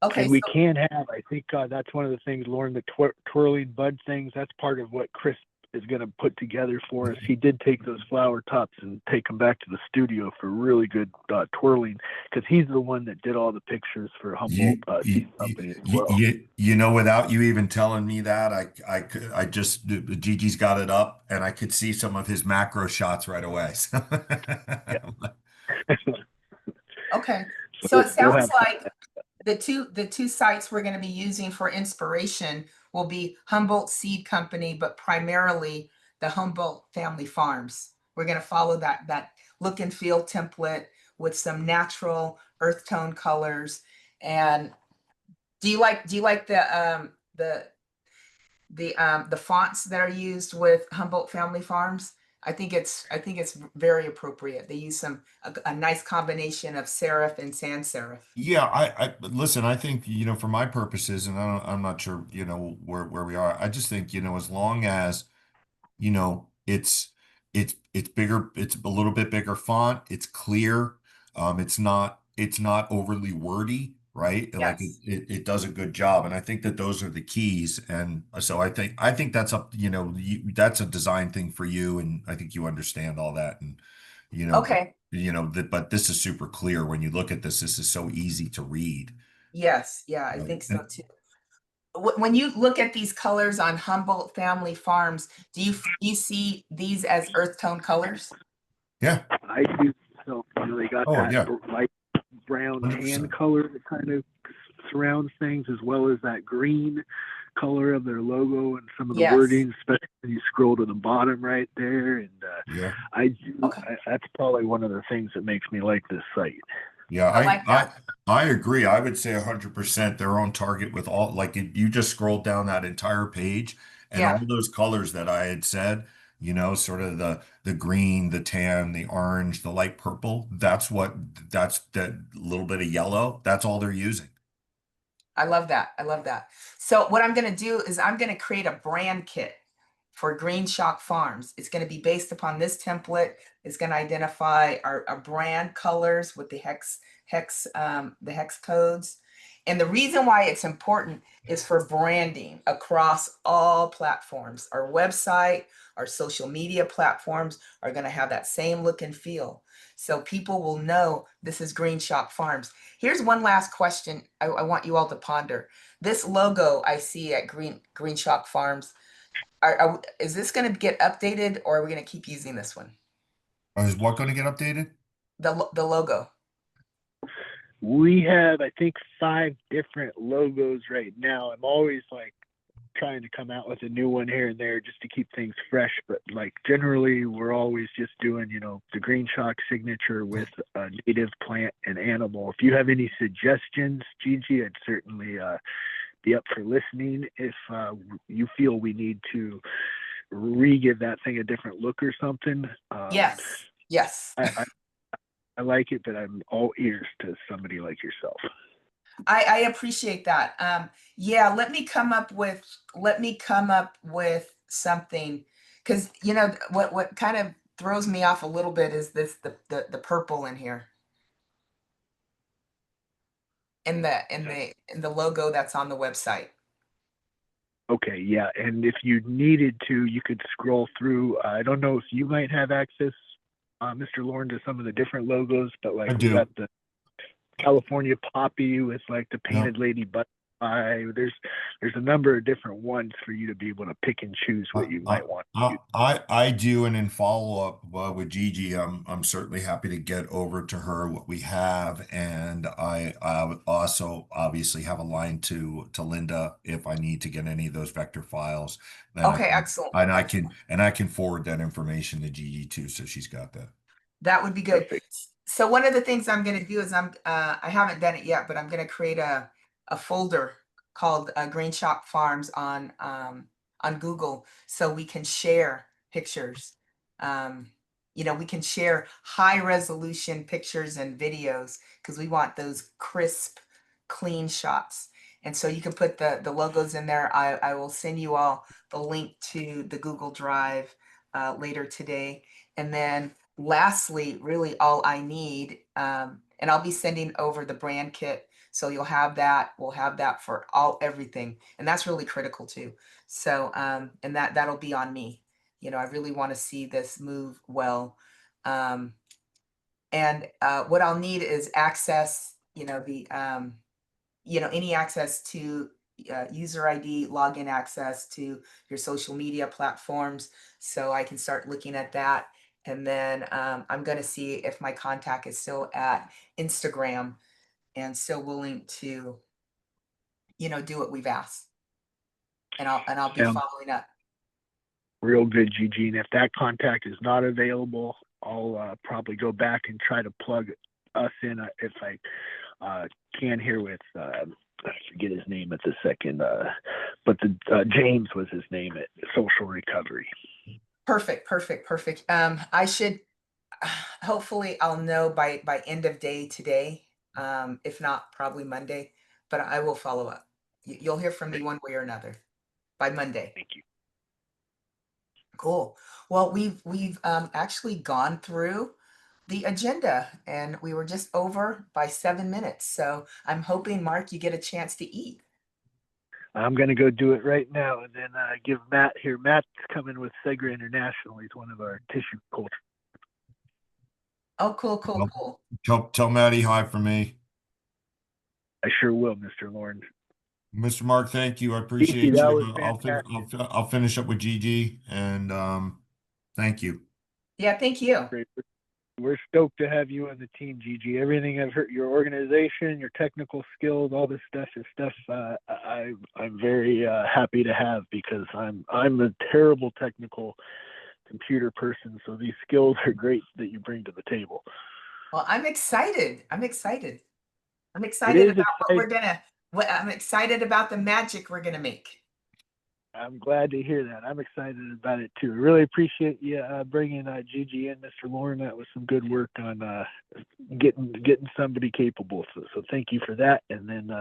Okay, And we so can have, I think that's one of the things, Lauren, the twirling bud things, that's part of what Chris is going to put together for us. He did take those flower tops and take them back to the studio for really good twirling, because he's the one that did all the pictures for Humboldt Seed Company as well. Without you even telling me that, I just, Gigi's got it up and I could see some of his macro shots right away. So Yeah. okay, So so it we'll sounds have like the two sites we're going to be using for inspiration will be Humboldt Seed Company, but primarily the Humboldt Family Farms. We're going to follow that look and feel template with some natural earth tone colors. And do you like the fonts that are used with Humboldt Family Farms? I think it's very appropriate. They use a nice combination of serif and sans serif. yeah, I listen, I think, for my purposes, and I'm not sure, where we are. I just think, as long as it's bigger, it's a little bit bigger font, it's clear, it's not overly wordy, right? Like it, Yes. it does a good job, and I think that those are the keys. And so I think that's up, that's a design thing for you, and I think you understand all that. And but Okay. but this is super clear when you look at this. This is so easy to read, Yes. Yeah, I right? think so too. When you look at these colors on Humboldt Family Farms, do you see these as earth tone colors? Yeah. I do. So, they got Oh that yeah, light brown tan 100%. color that kind of surrounds things, as well as that green color of their logo and some of the Yes. wording, especially when you scroll to the bottom right there. And Yeah. Okay. that's probably one of the things that makes me like this site. Yeah, I like that. I agree. I would say 100% they're on target with all, like, you just scrolled down that entire page and all Yeah, those colors that I had said, sort of the green, the tan, the orange, the light purple. That's that little bit of yellow. That's all they're using. I love that. I love that. So what I'm going to do is I'm going to create a brand kit for Greenshock Farms. It's going to be based upon this template. It's going to identify our brand colors with the hex codes. And the reason why it's important is for branding across all platforms. Our website, our social media platforms are going to have that same look and feel. So people will know this is Greenshock Farms. Here's one last question I want you all to ponder. This logo I see at Greenshock Farms, is this going to get updated, or are we going to keep using this one? Is what going to get updated? The logo. We have, I think, 5 different logos right now. I'm always like trying to come out with a new one here and there just to keep things fresh. But like generally, we're always just doing, the Greenshock signature with a native plant and animal. If you have any suggestions, Gigi, I'd certainly be up for listening. If you feel we need to re-give that thing a different look or something, Yes. Yes. I like it, but I'm all ears to somebody like yourself. I appreciate that. Yeah, let me come up with something, because what kind of throws me off a little bit is the purple in here in the logo that's on the website. Okay, yeah, and if you needed to, you could scroll through. I don't know if you might have access, Mr. Lauren, to some of the different logos, but I like we do. got the California poppy with like the Yeah. painted lady butterfly. There's a number of different ones for you to be able to pick and choose what you I, might want to use. I do, and in follow up with Gigi, I'm certainly happy to get over to her what we have, and I would also obviously have a line to Linda if I need to get any of those vector files. Then Okay, excellent. I can forward that information to Gigi too, so she's got that. That would be good. Perfect. So one of the things I'm going to do is I haven't done it yet, but I'm going to create a folder called Greenshock Farms on Google, so we can share pictures. We can share high resolution pictures and videos because we want those crisp, clean shots. And so you can put the logos in there. I will send you all the link to the Google Drive later today. And then lastly, really all I need, and I'll be sending over the brand kit So you'll have that. We'll have that for everything. And that's really critical too. So, and that'll be on me. You know, I really want to see this move well. And what I'll need is access, any access to user ID, login access to your social media platforms, so I can start looking at that. And then I'm going to see if my contact is still at Instagram and still willing to, do what we've asked. And I'll be Sounds following up. real good, Gigi. And if that contact is not available, I'll probably go back and try to plug us in if I can here with I forget his name at the second, but James was his name at Social Recovery. Perfect. I should hopefully I'll know by end of day today. If not, probably Monday. But I will follow up. You'll hear from me one way or another by Monday. Thank you. Cool. Well, we've actually gone through the agenda, and we were just over by 7 minutes. So I'm hoping, Mark, you get a chance to eat. I'm going to go do it right now and then give Matt here. Matt's coming with Segra International. He's one of our tissue culture. Oh, cool. Tell Maddie hi for me. I sure will, Mr. Lawrence. Mr. Mark, thank you. I appreciate That you. was fantastic. I'll finish up with Gigi, and thank you. Yeah, thank you. Great. We're stoked to have you on the team, Gigi. Everything I've heard, your organization, your technical skills, all this stuff is stuff I'm very happy to have, because I'm a terrible technical computer person. So these skills are great that you bring to the table. Well, I'm excited. I'm excited about I'm excited about the magic we're gonna make. I'm glad to hear that. I'm excited about it too. I really appreciate you bringing Gigi in, Mr. Lauren. That was some good work on getting somebody capable. So thank you for that. And then,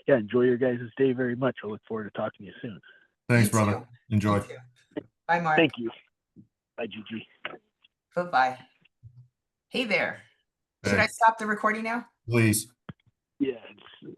enjoy your guys' day very much. I look forward to talking to you soon. Thanks, You brother. too. Enjoy. You too. Bye, Mark. Thank you. Bye, Gigi. Bye-bye. Hey there. Should Hey. I stop the recording now? Please.